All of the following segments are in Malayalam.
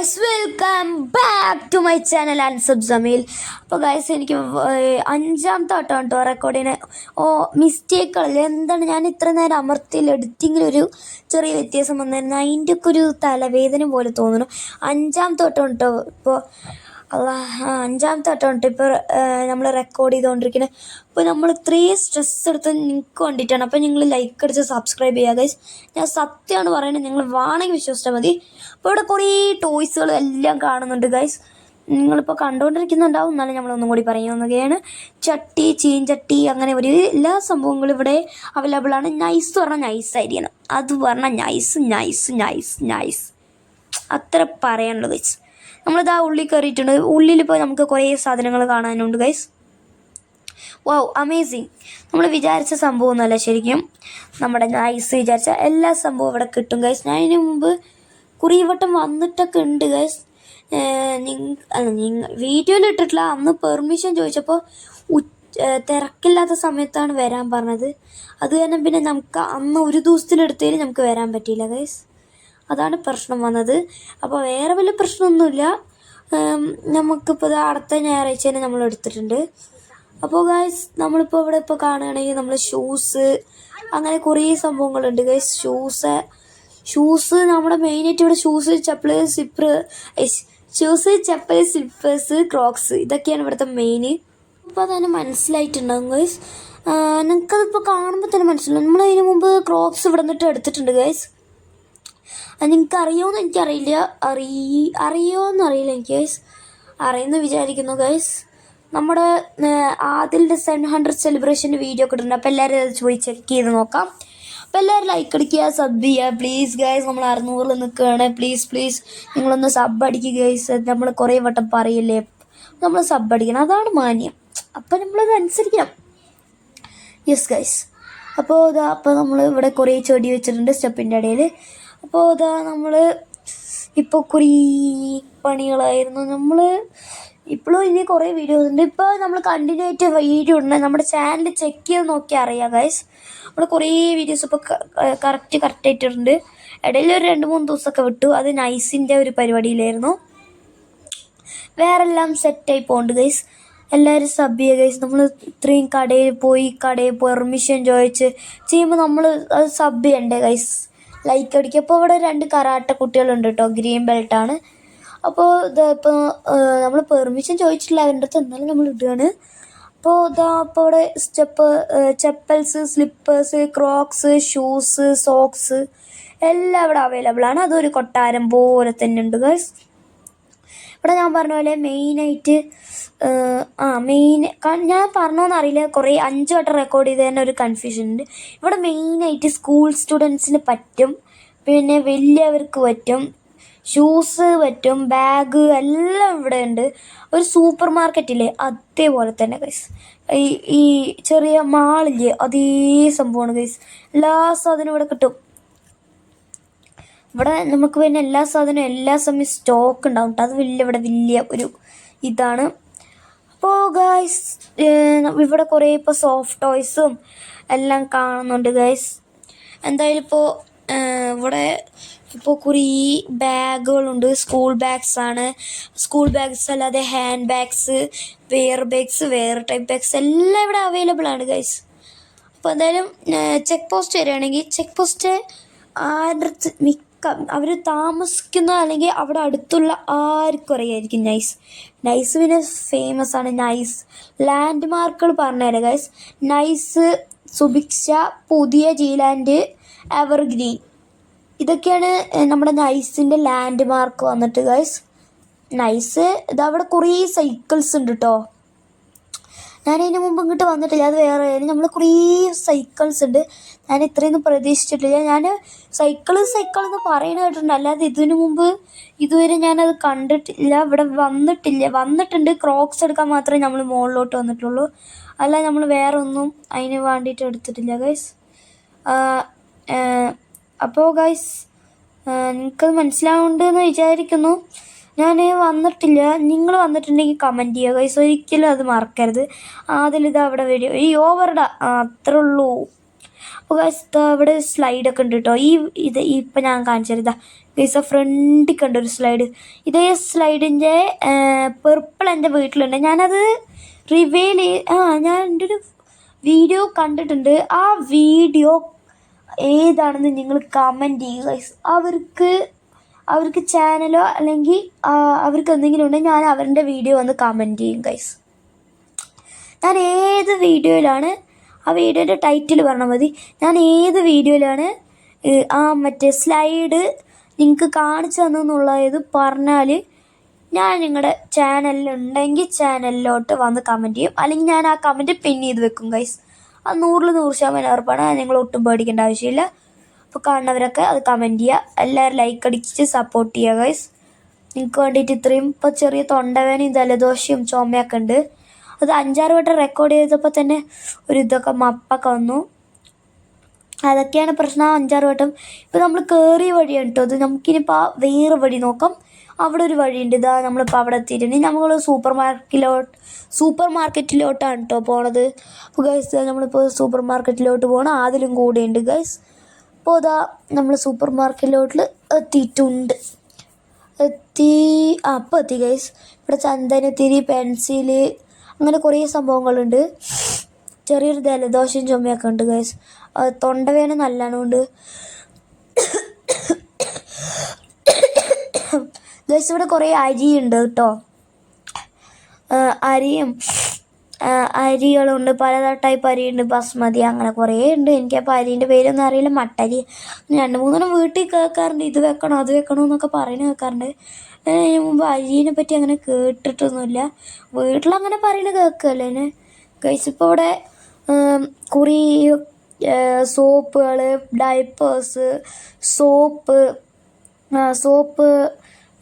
Guys welcome back to my channel Ansab Jameel. അപ്പോൾ ഗൈസ് എനിക്ക് അഞ്ചാമത്തെ വട്ടം കേട്ടോ റെക്കോർഡിന് മിസ്റ്റേക്കുകൾ എന്താണ് ഞാൻ ഇത്ര നേരം അമർത്തിയിൽ എഡിറ്റിങ്ങിലൊരു ചെറിയ വ്യത്യാസം വന്നിരുന്നു. അതിൻ്റെ ഒക്കെ ഒരു തലവേദന പോലെ തോന്നുന്നു. അഞ്ചാമത്തെ വട്ടം കേട്ടോ ഇപ്പോൾ അഞ്ചാമത്തെ വട്ടം കേട്ടോ ഇപ്പോൾ നമ്മൾ റെക്കോർഡ് ചെയ്തുകൊണ്ടിരിക്കുന്നത്. അപ്പോൾ നമ്മൾ ഇത്രയും സ്ട്രെസ് എടുത്ത് നിങ്ങൾക്ക് വേണ്ടിയിട്ടാണ്. അപ്പോൾ നിങ്ങൾ ലൈക്ക് അടിച്ച് സബ്സ്ക്രൈബ് ചെയ്യുക ഗൈസ്. ഞാൻ സത്യമാണ് പറയുന്നത്, നിങ്ങൾ വേണമെങ്കിൽ വിശ്വസിച്ചാൽ മതി. അപ്പോൾ ഇവിടെ കുറേ ടോയ്സുകൾ എല്ലാം കാണുന്നുണ്ട് ഗൈസ്. നിങ്ങളിപ്പോൾ കണ്ടുകൊണ്ടിരിക്കുന്നുണ്ടാവും, എന്നാലും നമ്മളൊന്നും കൂടി പറയുകയാണ്. ചട്ടി, ചീഞ്ചട്ടി, അങ്ങനെ ഒരു എല്ലാ സംഭവങ്ങളും ഇവിടെ അവൈലബിൾ ആണ്. നൈസ് പറഞ്ഞാൽ നൈസായിരിക്കണം, അത് പറഞ്ഞാൽ നൈസ് അത്ര പറയാനുള്ളൂ ഗൈസ്. നമ്മളിതാ ഉള്ളിൽ കയറിയിട്ടുണ്ട്. ഉള്ളിലിപ്പോൾ നമുക്ക് കുറേ സാധനങ്ങൾ കാണാനുണ്ട് ഗൈസ്. Wow amazing. നമ്മൾ വിചാരിച്ച സംഭവമൊന്നുമല്ല ശരിക്കും. നമ്മുടെ നൈസ് വിചാരിച്ച എല്ലാ സംഭവവും ഇവിടെ കിട്ടും ഗൈസ്. ഞാൻ ഇതിന് മുമ്പ് കുറേ വട്ടം വന്നിട്ടൊക്കെ ഉണ്ട് ഗൈസ്. നിങ്ങൾ വീഡിയോയിൽ ഇട്ടിട്ടില്ല. അന്ന് പെർമിഷൻ ചോദിച്ചപ്പോൾ തിരക്കില്ലാത്ത സമയത്താണ് വരാൻ പറഞ്ഞത്. അത് കാരണം പിന്നെ നമുക്ക് അന്ന് ഒരു ദിവസത്തിലെടുത്തതിന് നമുക്ക് വരാൻ പറ്റിയില്ല ഗൈസ്. അതാണ് പ്രശ്നം വന്നത്. അപ്പോൾ വേറെ വലിയ പ്രശ്നമൊന്നുമില്ല. നമുക്കിപ്പോൾ അടുത്ത ഞായറാഴ്ച തന്നെ നമ്മൾ എടുത്തിട്ടുണ്ട്. അപ്പോൾ ഗൈസ് നമ്മളിപ്പോൾ ഇവിടെ ഇപ്പോൾ കാണുകയാണെങ്കിൽ നമ്മൾ ഷൂസ് അങ്ങനെ കുറേ സംഭവങ്ങളുണ്ട് ഗൈസ്. ഷൂസ് നമ്മുടെ മെയിനായിട്ട് ഇവിടെ ഷൂസ്, ചപ്പൽ, സ്ലിപ്പേഴ്സ്, ക്രോക്സ്, ഇതൊക്കെയാണ് ഇവിടുത്തെ മെയിൻ. അപ്പോൾ അതന്നെ മനസ്സിലായിട്ടുണ്ടാകും ഗൈസ്. നിങ്ങൾക്കതിപ്പോൾ കാണുമ്പോൾ തന്നെ മനസ്സിലാവും. നമ്മളതിന് മുമ്പ് ക്രോക്സ് ഇവിടെ നിന്നിട്ട് എടുത്തിട്ടുണ്ട് ഗൈസ്. നിങ്ങൾക്ക് അറിയുമോയെന്ന് എനിക്കറിയില്ല. അറിയുമോയെന്നറിയില്ല എനിക്ക് ഗൈസ്. അറിയുമെന്ന് വിചാരിക്കുന്നു ഗൈസ്. നമ്മുടെ ആദിലിൻ്റെ 700 സെലിബ്രേഷൻ്റെ വീഡിയോ ഒക്കെ ഇട്ടിട്ടുണ്ട്. അപ്പോൾ എല്ലാവരും അത് പോയി ചെക്ക് ചെയ്ത് നോക്കാം. അപ്പോൾ എല്ലാവരും ലൈക്ക് അടിക്കുക, സബ് ചെയ്യുക പ്ലീസ് ഗൈസ്. നമ്മൾ 600 നിൽക്കുകയാണ്. പ്ലീസ് നിങ്ങളൊന്ന് സബ് അടിക്കുക ഗൈസ്. നമ്മൾ കുറേ വട്ടം പറയില്ലേ, നമ്മൾ സബ് അടിക്കണം, അതാണ് മാന്യം. അപ്പോൾ നമ്മളത് അനുസരിക്കണം. Yes guys. അപ്പോൾ നമ്മൾ ഇവിടെ കുറേ ചെടി വെച്ചിട്ടുണ്ട് സ്റ്റെപ്പിൻ്റെ ഇടയിൽ. അപ്പോൾ നമ്മൾ ഇപ്പോൾ കുറേ പണികളായിരുന്നു. നമ്മൾ ഇപ്പോഴും ഇനി കുറേ വീഡിയോസ് ഉണ്ട്. ഇപ്പോൾ നമ്മൾ കണ്ടിന്യൂ ആയിട്ട് വീഡിയോ ഉണ്ട്. നമ്മുടെ ചാനൽ ചെക്ക് ചെയ്ത് നോക്കിയാൽ അറിയാം ഗൈസ്. നമ്മൾ കുറേ വീഡിയോസ് ഇപ്പോൾ കറക്റ്റായിട്ടുണ്ട്. ഇടയിൽ ഒരു 2-3 ദിവസമൊക്കെ വിട്ടു. അത് നൈസിൻ്റെ ഒരു പരിപാടിയിലായിരുന്നു. വേറെല്ലാം സെറ്റായി പോകുന്നുണ്ട് ഗൈസ്. എല്ലാവരും സബ് ചെയ്യുക ഗൈസ്. നമ്മൾ ഇത്രയും കടയിൽ പോയി പെർമിഷൻ ചോദിച്ച് ചെയ്യുമ്പോൾ നമ്മൾ അത് സബ് ചെയ്യണ്ടേ ഗൈസ്, ലൈക്ക് അടിക്കുക. അപ്പോൾ ഇവിടെ 2 കരാട്ട കുട്ടികളുണ്ട് കേട്ടോ, ഗ്രീൻ ബെൽറ്റാണ്. അപ്പോൾ ഇപ്പോൾ നമ്മൾ പെർമിഷൻ ചോദിച്ചിട്ടില്ല അവരുടെ അടുത്ത്, എന്നാലും നമ്മൾ ഇടുകയാണ്. അപ്പോൾ അപ്പോൾ ഇവിടെ chappals, slippers, Crocs, shoes, socks എല്ലാം ഇവിടെ അവൈലബിൾ ആണ്. അതൊരു കൊട്ടാരം പോലെ തന്നെ ഉണ്ട് ഗൈസ്. ഇവിടെ ഞാൻ പറഞ്ഞ പോലെ മെയിനായിട്ട് ഞാൻ പറഞ്ഞോന്നറിയില്ല, കുറേ 5 വട്ടം റെക്കോർഡ് ചെയ്ത് തന്നെ ഒരു കൺഫ്യൂഷൻ ഉണ്ട്. ഇവിടെ മെയിനായിട്ട് സ്കൂൾ സ്റ്റുഡൻസിന് പറ്റും, പിന്നെ വലിയവർക്ക് പറ്റും, ഷൂസ് പറ്റും, ബാഗ് എല്ലാം ഇവിടെ ഉണ്ട്. ഒരു സൂപ്പർ മാർക്കറ്റില്ലേ അതേപോലെ തന്നെ ഗൈസ്. ഈ ചെറിയ മാളില്ലേ അതേ സംഭവമാണ് ഗൈസ്. എല്ലാ സാധനവും ഇവിടെ കിട്ടും. ഇവിടെ നമുക്ക് പിന്നെ എല്ലാ സാധനവും എല്ലാ സമയം സ്റ്റോക്ക് ഉണ്ടാവും. അത് ഇവിടെ വലിയ ഒരു ഇതാണ്. അപ്പോൾ ഗൈസ് ഇവിടെ കുറേ ഇപ്പോൾ സോഫ്റ്റ് ടോയ്സും എല്ലാം കാണുന്നുണ്ട് ഗൈസ്. എന്തായാലും ഇവിടെ ഇപ്പോൾ കുറേ ബാഗുകളുണ്ട്. സ്കൂൾ ബാഗ്സ് അല്ലാതെ ഹാൻഡ് ബാഗ്സ്, വെയർ ബാഗ്സ്, വേറെ ടൈപ്പ് ബാഗ്സ് എല്ലാം ഇവിടെ അവൈലബിൾ ആണ് ഗൈസ്. അപ്പോൾ എന്തായാലും ചെക്ക് പോസ്റ്റ് വരികയാണെങ്കിൽ ചെക്ക് പോസ്റ്റ് ആരുടെ അവർ താമസിക്കുന്ന അല്ലെങ്കിൽ അവിടെ അടുത്തുള്ള ആർക്കും അറിയായിരിക്കും നൈസ് പിന്നെ ഫേമസ് ആണ്. നൈസ് ലാൻഡ് മാർക്കുകൾ പറഞ്ഞുതരാം ഗൈസ്. നൈസ്, സുഭിക്ഷ, പുതിയ ജീലാൻഡ്, എവർഗ്രീൻ, ഇതൊക്കെയാണ് നമ്മുടെ നൈസിൻ്റെ ലാൻഡ് മാർക്ക് വന്നിട്ട് ഗൈസ്. നൈസ് ഇതവിടെ കുറേ സൈക്കിൾസ് ഉണ്ട് കേട്ടോ. ഞാനതിന് മുമ്പ് ഇങ്ങോട്ട് വന്നിട്ടില്ല, അത് വേറെ. നമ്മൾ കുറേ സൈക്കിൾസ് ഉണ്ട്. ഞാൻ ഇത്രയൊന്നും പ്രതീക്ഷിച്ചിട്ടില്ല. ഞാൻ സൈക്കിൾ എന്ന് പറയുന്നത് കേട്ടിട്ടുണ്ട്, അല്ലാതെ ഇതിനു മുമ്പ് ഇതുവരെ ഞാനത് കണ്ടിട്ടില്ല. ഇവിടെ വന്നിട്ടുണ്ട്. ക്രോക്സ് എടുക്കാൻ മാത്രമേ നമ്മൾ മുകളിലോട്ട് വന്നിട്ടുള്ളൂ, അല്ല നമ്മൾ വേറെ ഒന്നും അതിന് വേണ്ടിയിട്ട് എടുത്തിട്ടില്ല ഗൈസ്. അപ്പോൾ ഗൈസ് നിങ്ങൾക്കത് മനസ്സിലാവുന്നുണ്ടെന്ന് വിചാരിക്കുന്നു. ഞാൻ വന്നിട്ടില്ല. നിങ്ങൾ വന്നിട്ടുണ്ടെങ്കിൽ കമൻറ്റ് ചെയ്യുക ഗൈസ്, ഒരിക്കലും അത് മറക്കരുത്. അതിലിത് അവിടെ വരും ഈ ഓവറുടെ അത്രേ ഉള്ളൂ. അപ്പോൾ ഗൈസ് അവിടെ സ്ലൈഡൊക്കെ ഉണ്ട് കേട്ടോ. ഇപ്പം ഞാൻ കാണിച്ചത് ഗൈസ് ഫ്രണ്ടിൽ കണ്ട ഒരു സ്ലൈഡ്. ഇതേ സ്ലൈഡിൻ്റെ പെർപ്പിൾ എൻ്റെ വീട്ടിലുണ്ട്. ഞാനത് ഞാൻ എൻ്റെ ഒരു വീഡിയോ കണ്ടിട്ടുണ്ട്. ആ വീഡിയോ ഏതാണെന്ന് നിങ്ങൾ കമൻറ്റ് ചെയ്യുക ഗൈസ്. അവർക്ക് ചാനലോ അല്ലെങ്കിൽ അവർക്ക് എന്തെങ്കിലും ഉണ്ടെങ്കിൽ ഞാൻ അവരുടെ വീഡിയോ വന്ന് കമൻറ്റ് ചെയ്യും ഗൈസ്. ഞാൻ ഏത് വീഡിയോയിലാണ്, ആ വീഡിയോൻ്റെ ടൈറ്റിൽ പറഞ്ഞാൽ മതി, ഞാൻ ഏത് വീഡിയോയിലാണ് മറ്റേ സ്ലൈഡ് നിങ്ങൾക്ക് കാണിച്ചു തന്നെന്നുള്ളത് പറഞ്ഞാൽ ഞാൻ നിങ്ങളുടെ ചാനലിലുണ്ടെങ്കിൽ ചാനലിലോട്ട് വന്ന് കമൻറ്റ് ചെയ്യും. അല്ലെങ്കിൽ ഞാൻ ആ കമൻറ്റ് പിൻ ചെയ്ത് വെക്കും ഗൈസ്. അത് 100% ഉറപ്പാണ്. നിങ്ങൾ ഒട്ടും പേടിക്കേണ്ട ആവശ്യമില്ല. അപ്പോൾ കാണുന്നവരൊക്കെ അത് കമൻറ്റ് ചെയ്യുക. എല്ലാവരും ലൈക്ക് അടിച്ച് സപ്പോർട്ട് ചെയ്യുക ഗൈസ്. നിങ്ങൾക്ക് വേണ്ടിയിട്ട് ഇത്രയും ഇപ്പോൾ ചെറിയ തൊണ്ടവേനയും ജലദോഷവും ചുമയൊക്കെ ഉണ്ട്. അത് 5-6 വട്ടം റെക്കോർഡ് ചെയ്തപ്പോൾ തന്നെ ഇതൊക്കെ മപ്പൊക്കെ വന്നു. അതൊക്കെയാണ് പ്രശ്നം. 5-6 വട്ടം ഇപ്പോൾ നമ്മൾ കയറിയ വഴിയാണ് കേട്ടോ അത്. നമുക്കിനിപ്പോൾ വേറെ വഴി നോക്കാം. അവിടെ ഒരു വഴിയുണ്ട്. നമ്മളിപ്പോൾ അവിടെ എത്തിയിട്ടുണ്ട്. നമ്മൾ സൂപ്പർ മാർക്കറ്റിലോട്ടാണ് കേട്ടോ പോണത്. അപ്പോൾ ഗൈസ് നമ്മളിപ്പോൾ സൂപ്പർ മാർക്കറ്റിലോട്ട് പോകണം. അതിലും കൂടെയുണ്ട് ഗൈസ്. അപ്പോൾ നമ്മൾ സൂപ്പർ മാർക്കറ്റിലോട്ടിൽ എത്തിയിട്ടുണ്ട്. അപ്പോൾ എത്തി ഗൈസ്. ഇവിടെ ചന്ദനത്തിരി, പെൻസില്, അങ്ങനെ കുറേ സംഭവങ്ങളുണ്ട്. ചെറിയൊരു ജലദോഷം ചുമയൊക്കെ ഉണ്ട് ഗൈസ്. തൊണ്ടവേദന നല്ലോണമുണ്ട് ഗൈസ്. ഇവിടെ കുറേ അരിയുണ്ട് കേട്ടോ. അരികളുണ്ട്, പല ടൈപ്പ് അരിയുണ്ട്, ബസ്മതി, അങ്ങനെ കുറേ ഉണ്ട്. എനിക്കപ്പോൾ അരിൻ്റെ പേരൊന്നും അറിയില്ല. മട്ടരി 2-3 വീട്ടിൽ കേൾക്കാറുണ്ട്, ഇത് വെക്കണോ അത് വെക്കണോ എന്നൊക്കെ പറയുന്നത് കേൾക്കാറുണ്ട്. അതിന് മുമ്പ് അരിനെ പറ്റി അങ്ങനെ കേട്ടിട്ടൊന്നുമില്ല. വീട്ടിലങ്ങനെ പറയുന്നത് കേൾക്കുകയല്ലേ ഗൈസ്. ഇപ്പോൾ ഇവിടെ കുറേ സോപ്പുകൾ, ഡൈപ്പേഴ്സ്, സോപ്പ്,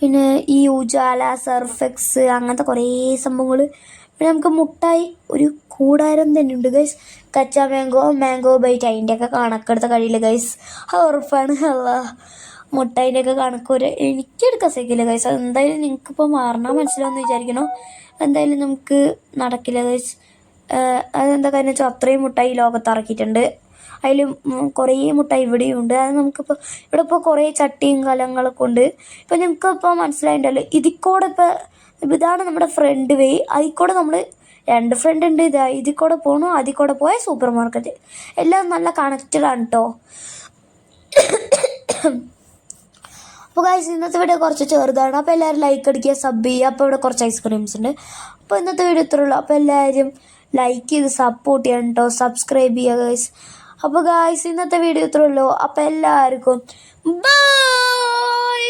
പിന്നെ ഈ ഉജാല, സർഫെക്സ്, അങ്ങനത്തെ കുറേ സംഭവങ്ങൾ. പിന്നെ നമുക്ക് മുട്ടായി ഒരു കൂടാരം തന്നെ ഉണ്ട് ഗൈസ്. കച്ച മാംഗോ ബൈറ്റ്, അതിൻ്റെയൊക്കെ കണക്കെടുത്ത കഴിയില്ല ഗൈസ്. ഉറപ്പാണ്. മുട്ടായിൻ്റെയൊക്കെ കണക്ക് എനിക്കെടുക്കാൻ സഹിക്കില്ല ഗൈസ്. അതെന്തായാലും നിങ്ങൾക്കിപ്പോൾ മാറണം മനസ്സിലാവുമെന്ന് വിചാരിക്കണോ. എന്തായാലും നമുക്ക് നടക്കില്ല ഗൈസ്. അതെന്താ കാര്യം വെച്ചാൽ അത്രയും മുട്ടായി ലോകത്ത് ഇറക്കിയിട്ടുണ്ട്. അതിൽ കുറേ മുട്ടായി ഇവിടെയും ഉണ്ട്. അത് നമുക്കിപ്പോൾ ഇവിടെ ഇപ്പോൾ കുറേ ചട്ടിയും കലങ്ങളൊക്കെ ഉണ്ട്. ഇപ്പം നിങ്ങൾക്കിപ്പോൾ മനസ്സിലായിട്ടുണ്ടല്ലോ. ഇതിക്കൂടെ ഇതാണ് നമ്മുടെ ഫ്രണ്ട് വേ. അതിൽക്കൂടെ നമ്മൾ 2 ഫ്രണ്ട് ഉണ്ട്. ഇതിൽ കൂടെ പോകണു, അതിൽ കൂടെ പോയാൽ സൂപ്പർ മാർക്കറ്റ്. എല്ലാം നല്ല കണക്റ്റഡാണ് കേട്ടോ. അപ്പോൾ ഗൈസ് ഇന്നത്തെ വീഡിയോ കുറച്ച് ചെറുതാണ്. അപ്പോൾ എല്ലാവരും ലൈക്ക് അടിക്കുക, സബ് ചെയ്യുക. അപ്പോൾ ഇവിടെ കുറച്ച് ഐസ്ക്രീംസ് ഉണ്ട്. അപ്പോൾ ഇന്നത്തെ വീഡിയോ ഇത്രേ ഉള്ളൂ. അപ്പോൾ എല്ലാവരും ലൈക്ക് ചെയ്ത് സപ്പോർട്ട് ചെയ്യണം കേട്ടോ. സബ്സ്ക്രൈബ് ചെയ്യുക ഗൈസ്. അപ്പോൾ ഗൈസ് ഇന്നത്തെ വീഡിയോ ഇത്രേ ഉള്ളൂ. അപ്പോൾ എല്ലാവർക്കും ബൈ.